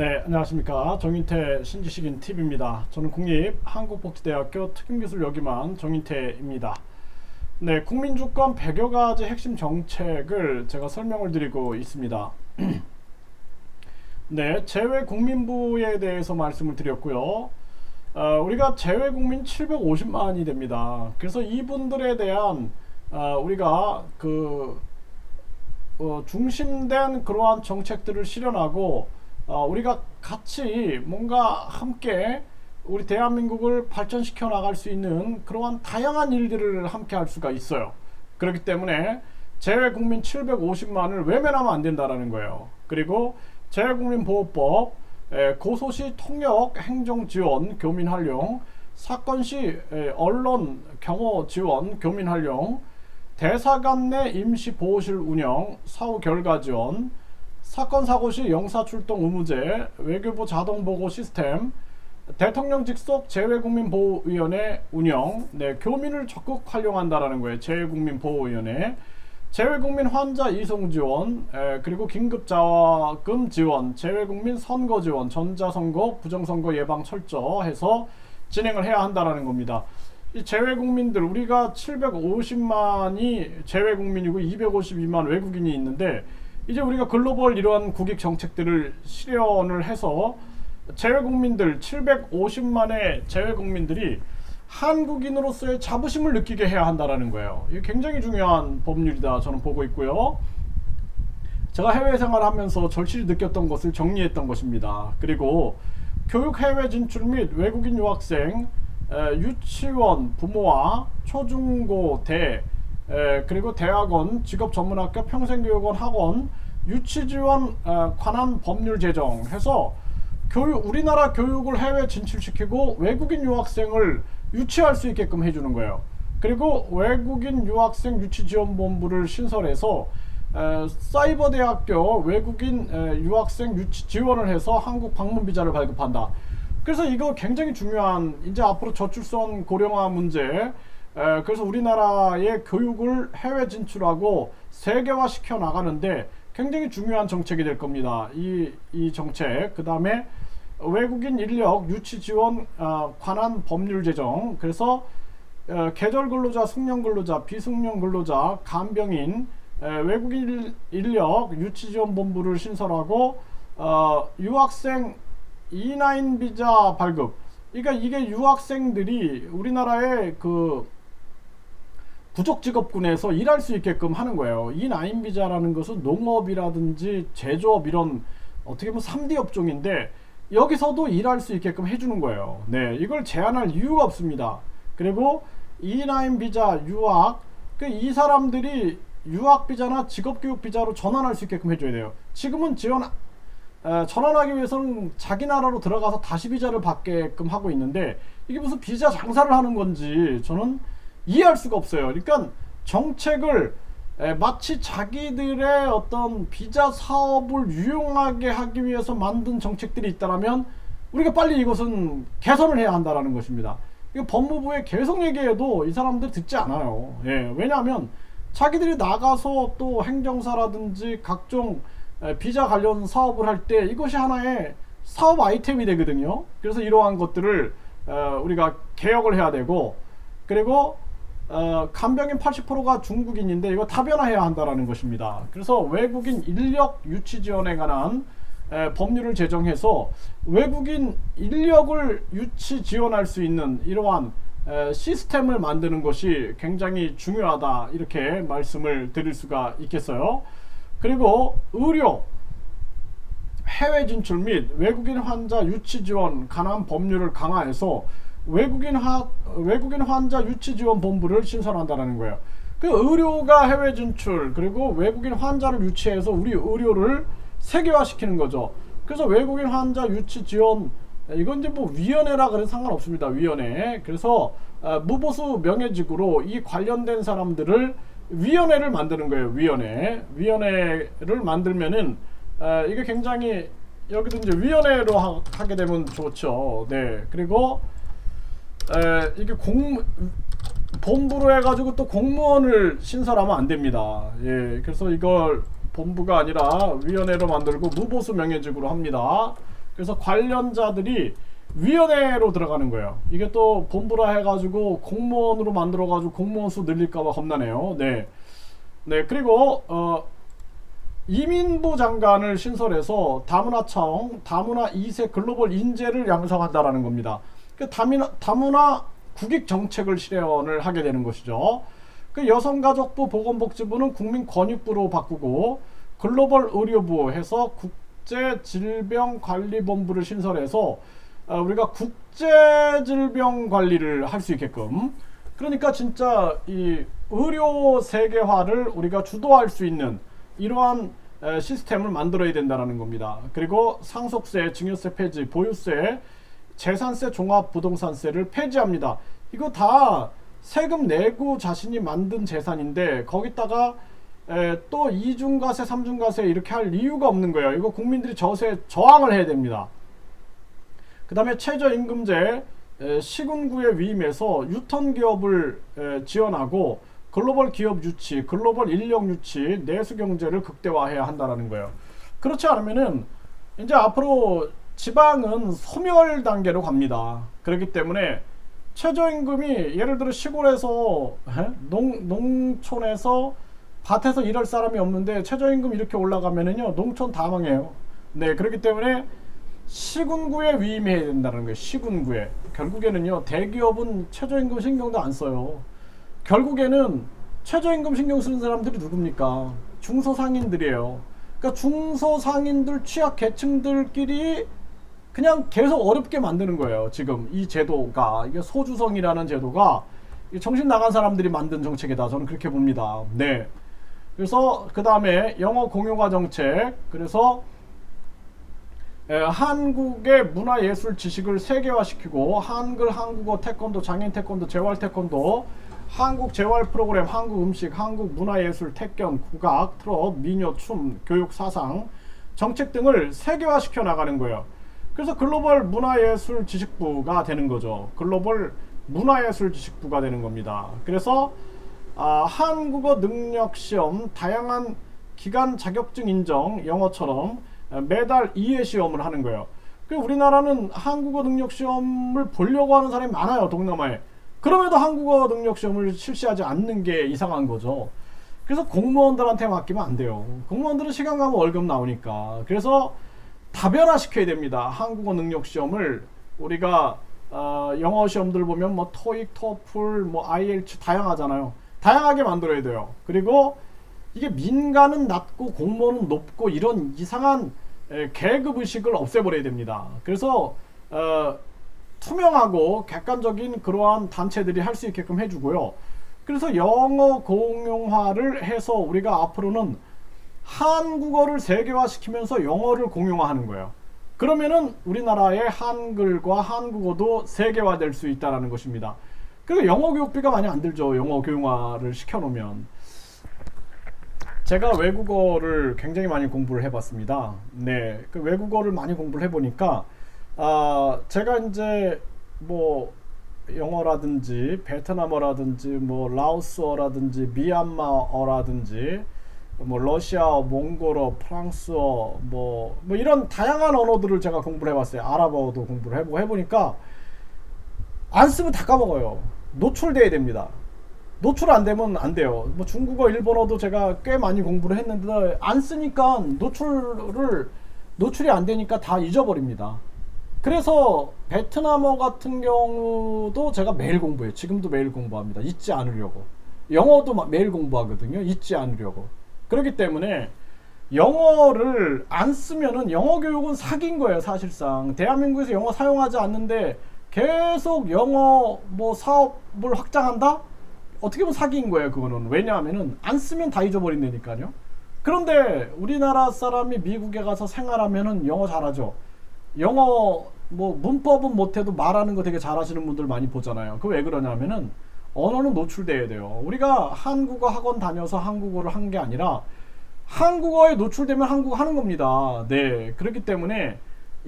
네, 안녕하십니까. 정인태 신지식인 TV입니다. 저는 국립한국복지대학교 특임교수를 역임한 정인태입니다. 네, 국민주권 100여 가지 핵심 정책을 제가 설명을 드리고 있습니다. 네, 재외국민부에 대해서 말씀을 드렸고요. 우리가 재외국민 750만이 됩니다. 그래서 이분들에 대한 우리가 중심된 그러한 정책들을 실현하고 우리가 같이 뭔가 함께 우리 대한민국을 발전시켜 나갈 수 있는 그러한 다양한 일들을 함께 할 수가 있어요. 그렇기 때문에 재외국민 750만을 외면하면 안 된다라는 거예요. 그리고 재외국민보호법, 고소시 통역 행정지원 교민 활용, 사건시 언론 경호 지원 교민 활용, 대사관 내 임시보호실 운영, 사후 결과 지원, 사건 사고 시 영사 출동 의무제, 외교부 자동보고 시스템, 대통령 직속 재외국민보호위원회 운영, 네, 교민을 적극 활용한다라는 거예요. 재외국민보호위원회, 재외국민 환자 이송 지원, 그리고 긴급자금 지원, 재외국민 선거 지원, 전자선거, 부정선거 예방 철저해서 진행을 해야 한다라는 겁니다. 이 재외국민들, 우리가 750만이 재외국민이고 252만 외국인이 있는데, 이제 우리가 글로벌 이러한 국익 정책들을 실현을 해서 재외국민들 750만의 재외국민들이 한국인으로서의 자부심을 느끼게 해야 한다라는 거예요. 이게 굉장히 중요한 법률이다 저는 보고 있고요. 제가 해외 생활하면서 절실히 느꼈던 것을 정리했던 것입니다. 그리고 교육 해외 진출 및 외국인 유학생, 유치원 부모와 초중고 대, 그리고 대학원, 직업전문학교, 평생교육원, 학원, 유치지원 관한 법률 제정해서 우리나라 교육을 해외 진출시키고 외국인 유학생을 유치할 수 있게끔 해주는 거예요. 그리고 외국인 유학생 유치지원본부를 신설해서 사이버대학교 외국인 유학생 유치 지원을 해서 한국 방문 비자를 발급한다. 그래서 이거 굉장히 중요한, 이제 앞으로 저출산 고령화 문제, 그래서 우리나라의 교육을 해외 진출하고 세계화 시켜 나가는데 굉장히 중요한 정책이 될 겁니다. 이 정책. 그 다음에 외국인 인력 유치 지원 관한 법률 제정. 그래서 계절 근로자, 숙련 근로자, 비숙련 근로자, 간병인, 외국인 인력 유치 지원 본부를 신설하고 유학생 E9 비자 발급. 그러니까 이게 유학생들이 우리나라의 부족 직업군에서 일할 수 있게끔 하는 거예요. E9 비자라는 것은 농업이라든지 제조업 이런 어떻게 보면 3D 업종인데 여기서도 일할 수 있게끔 해주는 거예요. 네, 이걸 제한할 이유가 없습니다. 그리고 E9 비자 유학, 이 사람들이 유학 비자나 직업교육 비자로 전환할 수 있게끔 해줘야 돼요. 지금은 전환하기 위해서는 자기 나라로 들어가서 다시 비자를 받게끔 하고 있는데 이게 무슨 비자 장사를 하는 건지 저는 이해할 수가 없어요. 그러니까 정책을 마치 자기들의 어떤 비자 사업을 유용하게 하기 위해서 만든 정책들이 있다면 우리가 빨리 이것은 개선을 해야 한다는 것입니다. 이거 법무부에 계속 얘기해도 이 사람들 듣지 않아요. 예, 왜냐하면 자기들이 나가서 또 행정사라든지 각종 비자 관련 사업을 할 때 이것이 하나의 사업 아이템이 되거든요. 그래서 이러한 것들을 우리가 개혁을 해야 되고, 그리고 간병인 80%가 중국인인데 이거 다변화해야 한다라는 것입니다. 그래서 외국인 인력 유치 지원에 관한 법률을 제정해서 외국인 인력을 유치 지원할 수 있는 이러한 시스템을 만드는 것이 굉장히 중요하다, 이렇게 말씀을 드릴 수가 있겠어요. 그리고 의료 해외 진출 및 외국인 환자 유치 지원 관한 법률을 강화해서 외국인 환자 유치 지원 본부를 신설한다는 거예요. 그 의료가 해외 진출, 그리고 외국인 환자를 유치해서 우리 의료를 세계화 시키는 거죠. 그래서 외국인 환자 유치 지원, 이건 이제 뭐 위원회라 그래서 상관없습니다. 위원회. 그래서 무보수 명예직으로 이 관련된 사람들을 위원회를 만드는 거예요. 위원회를 만들면은 이게 굉장히, 여기도 이제 위원회로 하게 되면 좋죠. 네. 그리고 이게 본부로 해가지고 또 공무원을 신설하면 안 됩니다. 예. 그래서 이걸 본부가 아니라 위원회로 만들고 무보수 명예직으로 합니다. 그래서 관련자들이 위원회로 들어가는 거예요. 이게 또 본부라 해가지고 공무원으로 만들어가지고 공무원 수 늘릴까봐 겁나네요. 네. 네, 그리고 이민부 장관을 신설해서 다문화청, 다문화 2세 글로벌 인재를 양성한다라는 겁니다. 그 다문화 국익 정책을 실현을 하게 되는 것이죠. 그 여성가족부 보건복지부는 국민권익부로 바꾸고 글로벌 의료부 해서 국제질병관리본부를 신설해서 우리가 국제질병관리를 할 수 있게끔, 그러니까 진짜 이 의료 세계화를 우리가 주도할 수 있는 이러한 시스템을 만들어야 된다는 겁니다. 그리고 상속세, 증여세 폐지, 보유세, 재산세, 종합부동산세를 폐지합니다. 이거 다 세금 내고 자신이 만든 재산인데 거기다가 또 이중과세, 삼중과세 이렇게 할 이유가 없는 거예요. 이거 국민들이 저항을 해야 됩니다. 그 다음에 최저임금제, 시군구에 위임해서 유턴 기업을 지원하고 글로벌 기업 유치, 글로벌 인력 유치, 내수 경제를 극대화해야 한다는 거예요. 그렇지 않으면은 이제 앞으로 지방은 소멸 단계로 갑니다. 그렇기 때문에 최저임금이 예를 들어 시골에서 농촌에서 밭에서 일할 사람이 없는데 최저임금 이렇게 올라가면은요 농촌 다 망해요. 네, 그렇기 때문에 시군구에 위임해야 된다는 거예요. 시군구에. 결국에는요 대기업은 최저임금 신경도 안 써요. 결국에는 최저임금 신경 쓰는 사람들이 누굽니까? 중소상인들이에요. 그러니까 중소상인들 취약 계층들끼리 그냥 계속 어렵게 만드는 거예요. 지금 이 제도가, 이게 소주성이라는 제도가 정신 나간 사람들이 만든 정책이다. 저는 그렇게 봅니다. 네. 그래서 그 다음에 영어 공용화 정책. 그래서 한국의 문화예술 지식을 세계화시키고 한글, 한국어, 태권도, 장인 태권도, 재활 태권도, 한국 재활 프로그램, 한국 음식, 한국 문화예술, 태견, 국악, 트롯, 민요, 춤, 교육, 사상, 정책 등을 세계화시켜 나가는 거예요. 그래서 글로벌 문화예술 지식부가 되는 거죠. 글로벌 문화예술 지식부가 되는 겁니다. 그래서 한국어 능력 시험, 다양한 기간 자격증 인정, 영어처럼 매달 2회 시험을 하는 거예요. 우리나라는 한국어 능력 시험을 보려고 하는 사람이 많아요, 동남아에. 그럼에도 한국어 능력 시험을 실시하지 않는 게 이상한 거죠. 그래서 공무원들한테 맡기면 안 돼요. 공무원들은 시간 가면 월급 나오니까. 그래서 다변화시켜야 됩니다. 한국어 능력 시험을 우리가 영어 시험들 보면 뭐 토익, 토플, 뭐 IELTS 다양하잖아요. 다양하게 만들어야 돼요. 그리고 이게 민간은 낮고 공무원은 높고 이런 이상한 계급 의식을 없애버려야 됩니다. 그래서 투명하고 객관적인 그러한 단체들이 할 수 있게끔 해주고요. 그래서 영어 공용화를 해서 우리가 앞으로는 한국어를 세계화시키면서 영어를 공용화하는 거예요. 그러면은 우리나라의 한글과 한국어도 세계화될 수 있다는 것입니다. 그리고 영어 교육비가 많이 안 들죠. 영어 교용화를 시켜놓으면. 제가 외국어를 굉장히 많이 공부를 해봤습니다. 네, 그 외국어를 많이 공부를 해보니까 제가 이제 뭐 영어라든지 베트남어라든지 뭐 라오스어라든지 미얀마어라든지 뭐 러시아어, 몽골어, 프랑스어 뭐 이런 다양한 언어들을 제가 공부를 해봤어요. 아랍어도 공부를 해보니까 안 쓰면 다 까먹어요. 노출돼야 됩니다. 노출 안 되면 안 돼요. 뭐 중국어, 일본어도 제가 꽤 많이 공부를 했는데 안 쓰니까 노출이 안 되니까 다 잊어버립니다. 그래서 베트남어 같은 경우도 제가 매일 공부해요. 지금도 매일 공부합니다. 잊지 않으려고. 영어도 매일 공부하거든요. 잊지 않으려고. 그렇기 때문에 영어를 안 쓰면은 영어 교육은 사기인 거예요. 사실상 대한민국에서 영어 사용하지 않는데 계속 영어 뭐 사업을 확장한다? 어떻게 보면 사기인 거예요. 그거는. 왜냐하면은 안 쓰면 다 잊어버린다니까요. 그런데 우리나라 사람이 미국에 가서 생활하면은 영어 잘하죠. 영어 뭐 문법은 못해도 말하는 거 되게 잘하시는 분들 많이 보잖아요. 그 왜 그러냐면은 언어는 노출돼야 돼요. 우리가 한국어 학원 다녀서 한국어를 한 게 아니라 한국어에 노출되면 한국어 하는 겁니다. 네, 그렇기 때문에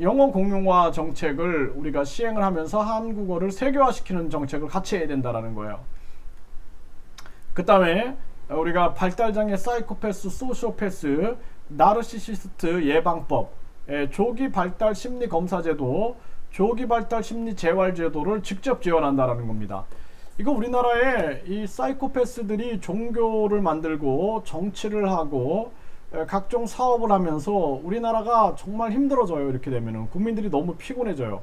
영어 공용화 정책을 우리가 시행을 하면서 한국어를 세계화시키는 정책을 같이 해야 된다는 거예요. 그 다음에 우리가 발달장애, 사이코패스, 소시오패스, 나르시시스트 예방법, 조기 발달 심리 검사 제도, 조기 발달 심리 재활 제도를 직접 지원한다라는 겁니다. 이거 우리나라에 이 사이코패스들이 종교를 만들고 정치를 하고 각종 사업을 하면서 우리나라가 정말 힘들어져요. 이렇게 되면은 국민들이 너무 피곤해져요.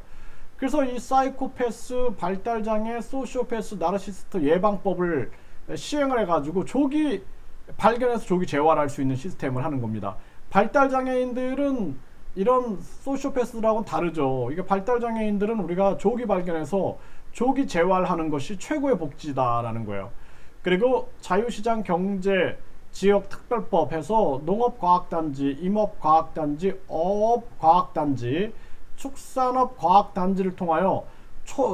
그래서 이 사이코패스, 발달장애, 소시오패스, 나르시스트 예방법을 시행을 해가지고 조기 발견해서 조기 재활할 수 있는 시스템을 하는 겁니다. 발달장애인들은 이런 소시오패스들하고는 다르죠. 이게 발달장애인들은 우리가 조기 발견해서 조기 재활하는 것이 최고의 복지다라는 거예요. 그리고 자유시장 경제 지역특별법 해서 농업과학단지, 임업과학단지, 어업과학단지, 축산업과학단지를 통하여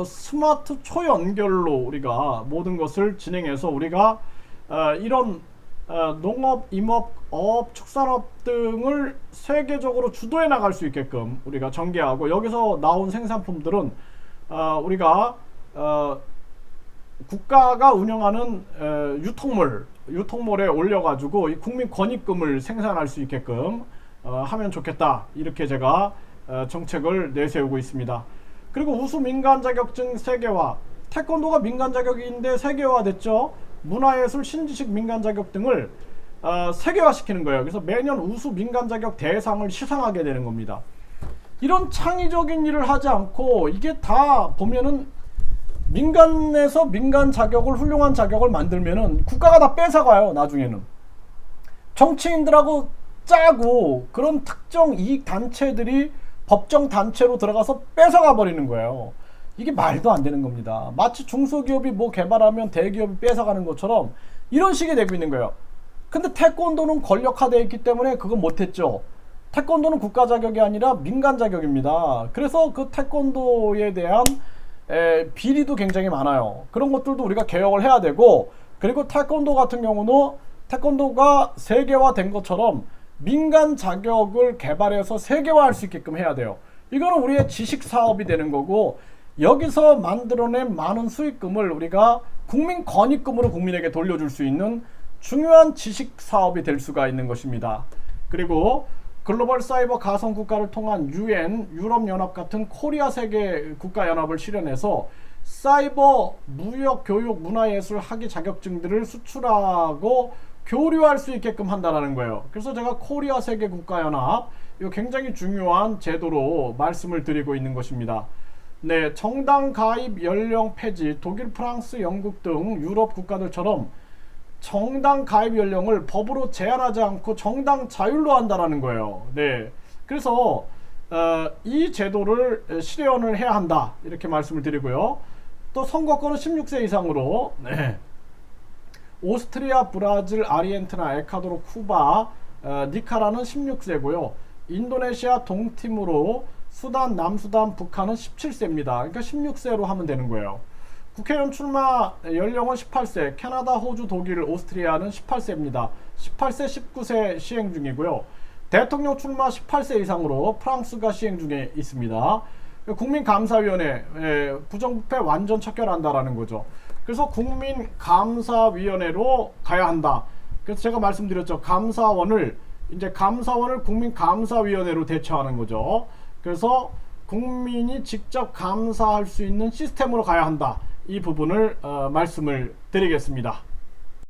스마트 초연결로 우리가 모든 것을 진행해서 우리가 이런 농업, 임업, 어업, 축산업 등을 세계적으로 주도해 나갈 수 있게끔 우리가 전개하고, 여기서 나온 생산품들은 우리가 국가가 운영하는 유통몰에 올려가지고 이 국민권익금을 생산할 수 있게끔 하면 좋겠다, 이렇게 제가 정책을 내세우고 있습니다. 그리고 우수 민간 자격증 세계화, 태권도가 민간 자격인데 세계화 됐죠. 문화예술 신지식 민간 자격 등을 세계화 시키는 거예요. 그래서 매년 우수 민간 자격 대상을 시상하게 되는 겁니다. 이런 창의적인 일을 하지 않고, 이게 다 보면은 민간에서 민간 자격을, 훌륭한 자격을 만들면은 국가가 다 뺏어가요. 나중에는 정치인들하고 짜고 그런 특정 이익 단체들이 법정 단체로 들어가서 뺏어가 버리는 거예요. 이게 말도 안 되는 겁니다. 마치 중소기업이 뭐 개발하면 대기업이 뺏어가는 것처럼 이런 식이 되고 있는 거예요. 근데 태권도는 권력화되어 있기 때문에 그거 못했죠. 태권도는 국가 자격이 아니라 민간 자격입니다. 그래서 그 태권도에 대한 비리도 굉장히 많아요. 그런 것들도 우리가 개혁을 해야 되고, 그리고 태권도 같은 경우는 태권도가 세계화된 것처럼 민간 자격을 개발해서 세계화할 수 있게끔 해야 돼요. 이거는 우리의 지식 사업이 되는 거고, 여기서 만들어낸 많은 수익금을 우리가 국민 권익금으로 국민에게 돌려줄 수 있는 중요한 지식 사업이 될 수가 있는 것입니다. 그리고 글로벌 사이버 가상 국가를 통한 UN, 유럽연합 같은 코리아 세계 국가연합을 실현해서 사이버 무역, 교육, 문화예술 학위 자격증들을 수출하고 교류할 수 있게끔 한다는 거예요. 그래서 제가 코리아 세계 국가연합, 이거 굉장히 중요한 제도로 말씀을 드리고 있는 것입니다. 네, 정당 가입 연령 폐지, 독일, 프랑스, 영국 등 유럽 국가들처럼 정당 가입 연령을 법으로 제한하지 않고 정당 자율로 한다라는 거예요. 네, 그래서 이 제도를 실현을 해야 한다, 이렇게 말씀을 드리고요. 또 선거권은 16세 이상으로, 네, 오스트리아, 브라질, 아르헨티나, 에콰도르, 쿠바, 니카라는 16세고요. 인도네시아 동티모르, 수단, 남수단, 북한은 17세입니다. 그러니까 16세로 하면 되는 거예요. 국회의원 출마 연령은 18세, 캐나다, 호주, 독일, 오스트리아는 18세입니다. 18세, 19세 시행 중이고요. 대통령 출마 18세 이상으로 프랑스가 시행 중에 있습니다. 국민감사위원회, 부정부패 완전 척결한다라는 거죠. 그래서 국민감사위원회로 가야 한다. 그래서 제가 말씀드렸죠. 감사원을 국민감사위원회로 대처하는 거죠. 그래서 국민이 직접 감사할 수 있는 시스템으로 가야 한다. 이 부분을 말씀을 드리겠습니다.